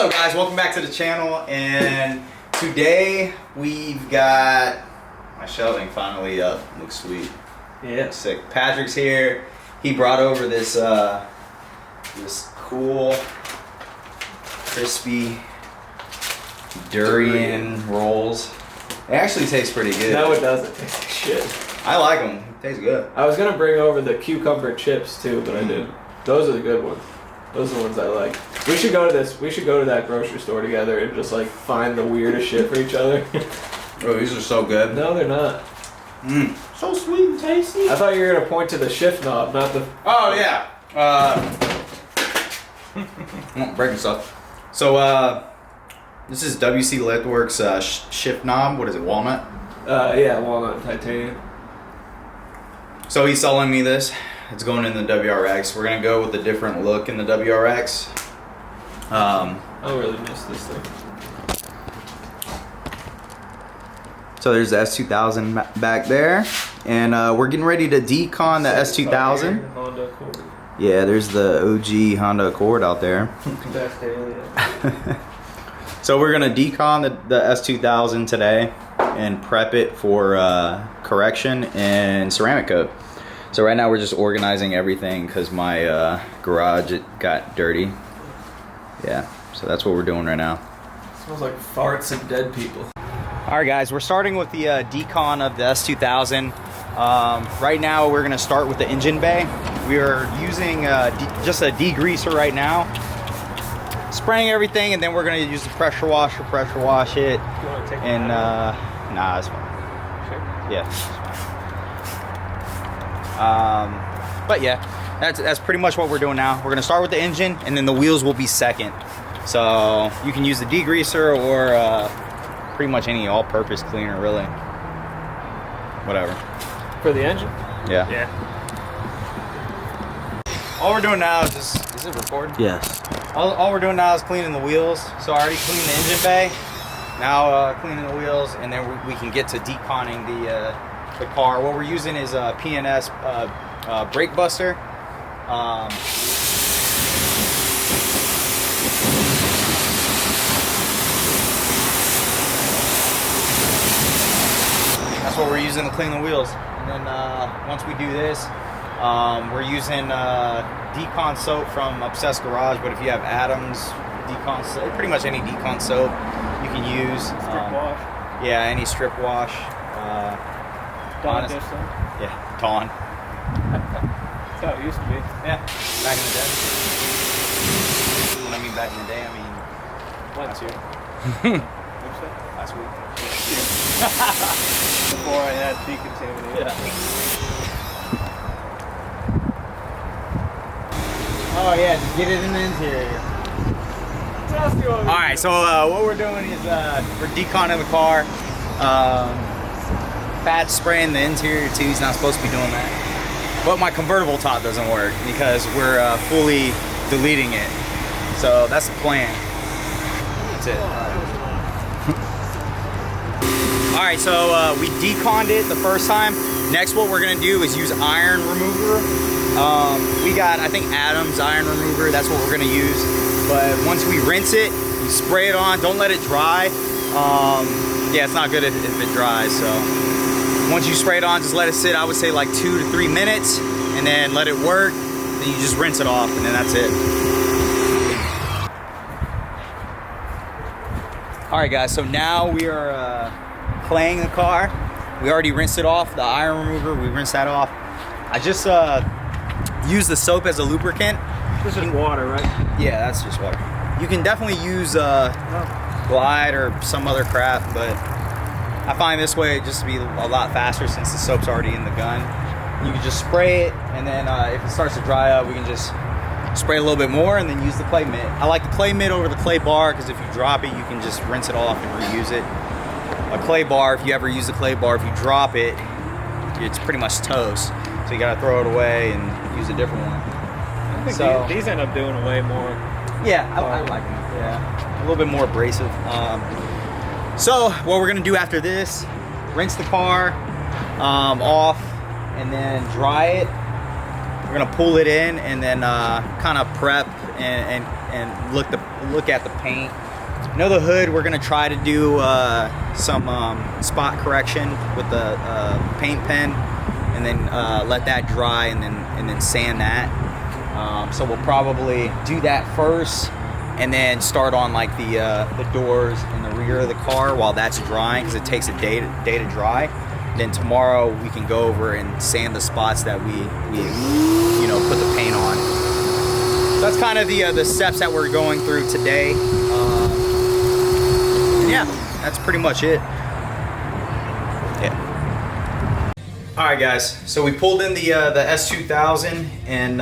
up guys, welcome back to the channel, and today we've got my shelving finally up. Looks sweet. Yeah. Sick. Patrick's here. He brought over this this cool crispy durian rolls. It actually tastes pretty good. No, it doesn't taste like shit. I like them. It tastes good. I was gonna bring over the cucumber chips too, but I didn't. Those are the good ones. Those are the ones I like. We should go to this. We should go to that grocery store together and just like find the weirdest shit for each other. Oh, these are so good. No, they're not. So sweet and tasty. I thought you were gonna point to the shift knob, not the. Oh yeah. Breaking stuff. So this is WC Leadworks shift knob. What is it? Walnut. Yeah, walnut and titanium. So he's selling me this. It's going in the WRX. We're gonna go with a different look in the WRX. I really miss this thing. So there's the S2000 back there, and we're getting ready to decon the S2000. Honda Accord. Yeah, there's the OG Honda Accord out there. Best alien. So we're gonna decon the S2000 today and prep it for correction and ceramic coat. So right now we're just organizing everything because my garage got dirty. Yeah, so that's what we're doing right now. It smells like farts and dead people. All right, guys, we're starting with the decon of the S2000. Right now, we're gonna start with the engine bay. We are using just a degreaser right now, spraying everything, and then we're gonna use the pressure washer, pressure wash it. You want to take And that nah, that's fine. Sure. Yeah. But yeah, that's pretty much what we're doing now. We're gonna start with the engine, and then the wheels will be second. So you can use the degreaser or pretty much any all-purpose cleaner, really. Whatever. For the engine? Yeah. Yeah. All we're doing now is just, is it recording? Yes. All we're doing now is cleaning the wheels. So I already cleaned the engine bay. Now cleaning the wheels, and then we can get to deconning the car. What we're using is a P&S brake buster. That's what we're using to clean the wheels. And then once we do this, we're using Decon soap from Obsessed Garage, but if you have Adams Decon soap, pretty much any Decon soap you can use. Strip wash. Yeah, any strip wash. Dawn honest- edition. Yeah, Dawn. That's how it used to be. Yeah, back in the day. When I mean back in the day, I mean Last year. last week. Before I had decontaminated. Yeah. Oh yeah, just get it in the interior. Alright, so what we're doing is we're deconning the car. Pat's spraying the interior too. He's not supposed to be doing that. But my convertible top doesn't work because we're fully deleting it. So that's the plan. That's it. Alright, so we deconned it the first time. Next, what we're gonna do is use iron remover. We got, I think, Adams iron remover. That's what we're gonna use. But once we rinse it, you spray it on. Don't let it dry. Yeah, it's not good if it dries. So once you spray it on, just let it sit. I would say like 2 to 3 minutes, and then let it work. Then you just rinse it off, and then that's it. All right, guys. So now we are claying the car. We already rinsed it off. The iron remover, we rinsed that off. I just use the soap as a lubricant. This is water, right? Yeah, that's just water. You can definitely use Glide or some other crap, but I find this way just to be a lot faster since the soap's already in the gun. You can just spray it, and then if it starts to dry up, we can just spray a little bit more and then use the clay mitt. I like the clay mitt over the clay bar because if you drop it, you can just rinse it off and reuse it. A clay bar, if you ever use a clay bar, if you drop it, it's pretty much toast. So you gotta throw it away and use a different one. I think So- these end up doing way more. Yeah, I like them. Yeah, a little bit more abrasive. So what we're gonna do after this, rinse the car off, and then dry it. We're gonna pull it in and then kind of prep and and look at the paint. You know, the hood, we're gonna try to do some spot correction with the paint pen, and then let that dry, and then sand that. So we'll probably do that first, and then start on like the doors in the rear of the car while that's drying, because it takes a day to dry. Then tomorrow we can go over and sand the spots that we you know, put the paint on. So that's kind of the steps that we're going through today. And yeah, that's pretty much it. Yeah. All right, guys. So we pulled in the S2000, and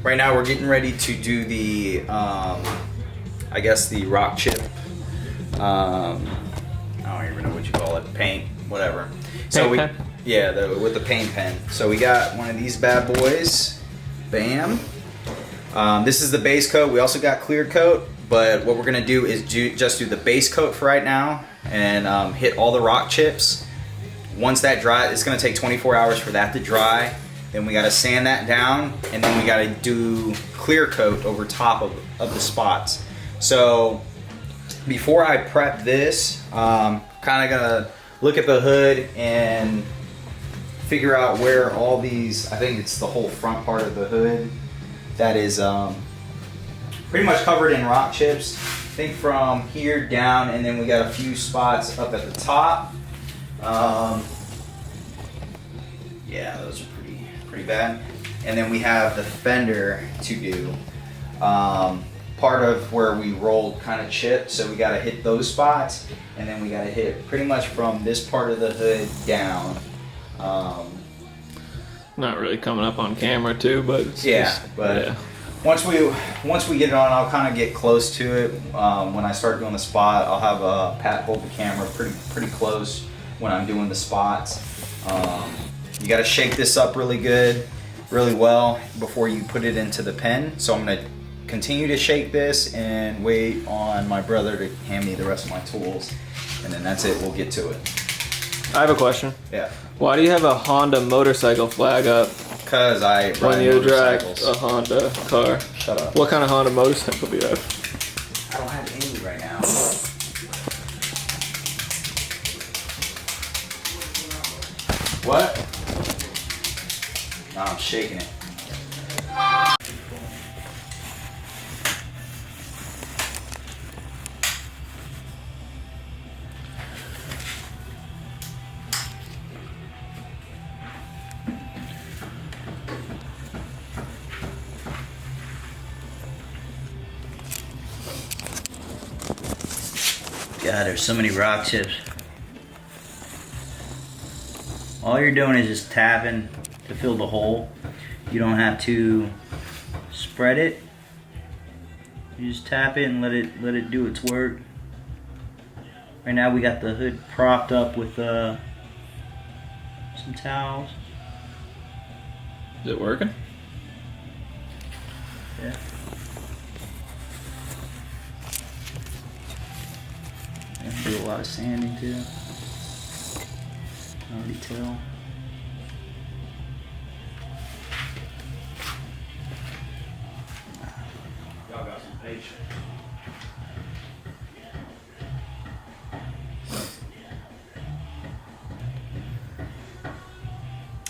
right now we're getting ready to do the I guess the rock chip. I don't even know what you call it. Paint, whatever. So we, yeah, with the paint pen. So we got one of these bad boys. Bam. This is the base coat. We also got clear coat, but what we're gonna do is just do the base coat for right now, and hit all the rock chips. Once that dries, it's gonna take 24 hours for that to dry. Then we gotta sand that down, and then we gotta do clear coat over top of the spots. So before I prep this, kind of gonna look at the hood and figure out where all these, I think it's the whole front part of the hood that is pretty much covered in rock chips. I think from here down, and then we got a few spots up at the top. Yeah, those are pretty bad. And then we have the fender to do. Part of where we rolled kind of chipped, so we got to hit those spots, and then we got to hit pretty much from this part of the hood down. Not really coming up on camera too, but it's yeah. Once we get it on, I'll kind of get close to it. When I start doing the spot, I'll have Pat hold the camera pretty close when I'm doing the spots. You got to shake this up really well before you put it into the pen. So I'm gonna continue to shake this and wait on my brother to hand me the rest of my tools, and then that's it. We'll get to it. I have a question. Yeah. Why do you have a Honda motorcycle flag up? Because I ride when you drive motorcycles. a Honda car. Shut up. What kind of Honda motorcycle do you have? I don't have any right now. What? No, I'm shaking it. God, there's so many rock chips. All you're doing is just tapping to fill the hole. You don't have to spread it. You just tap it and let it do its work. Right now we got the hood propped up with some towels. Is it working? Yeah. I do a lot of sanding too. I already tell. Y'all got some patience.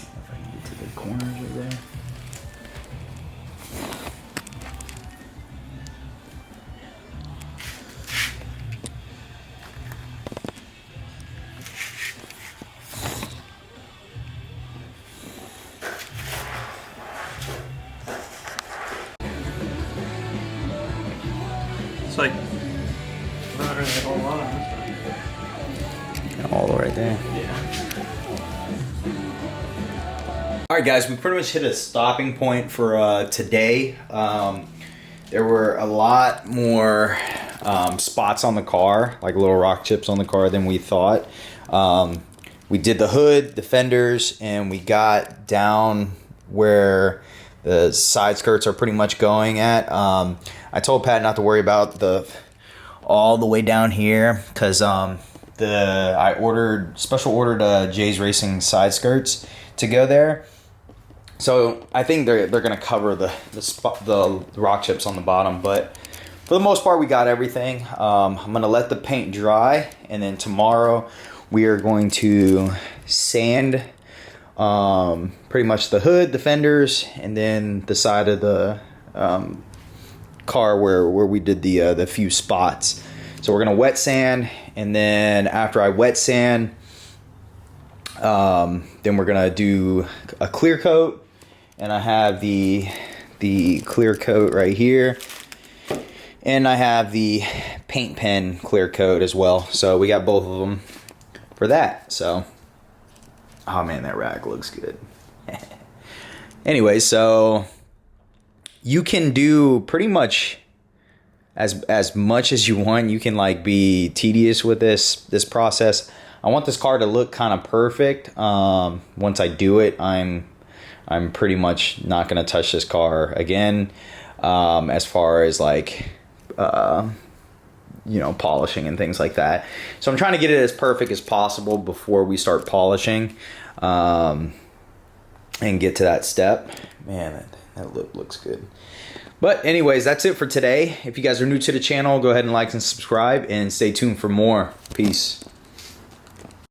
If I can get to the corners of there. It's like not really a whole lot on this one. All the way right there. Yeah. All right, guys, we pretty much hit a stopping point for today. There were a lot more spots on the car, like little rock chips on the car, than we thought. We did the hood, the fenders, and we got down where the side skirts are pretty much going at. I told Pat not to worry about all the way down here, because I special ordered Jay's Racing side skirts to go there. So I think they're gonna cover the rock chips on the bottom, but for the most part, we got everything. I'm gonna let the paint dry, and then tomorrow we are going to sand pretty much the hood, the fenders, and then the side of the car where we did the few spots. So we're gonna wet sand, and then after I wet sand, then we're gonna do a clear coat, and I have the clear coat right here, and I have the paint pen clear coat as well. So we got both of them for that. So, oh man, that rag looks good. Anyway, so you can do pretty much as much as you want. You can like be tedious with this process. I want this car to look kind of perfect. Once I do it, I'm pretty much not gonna touch this car again. As far as like you know, polishing and things like that. So I'm trying to get it as perfect as possible before we start polishing, and get to that step. Man, that looks good. But anyways, that's it for today. If you guys are new to the channel, go ahead and like and subscribe, and stay tuned for more. Peace.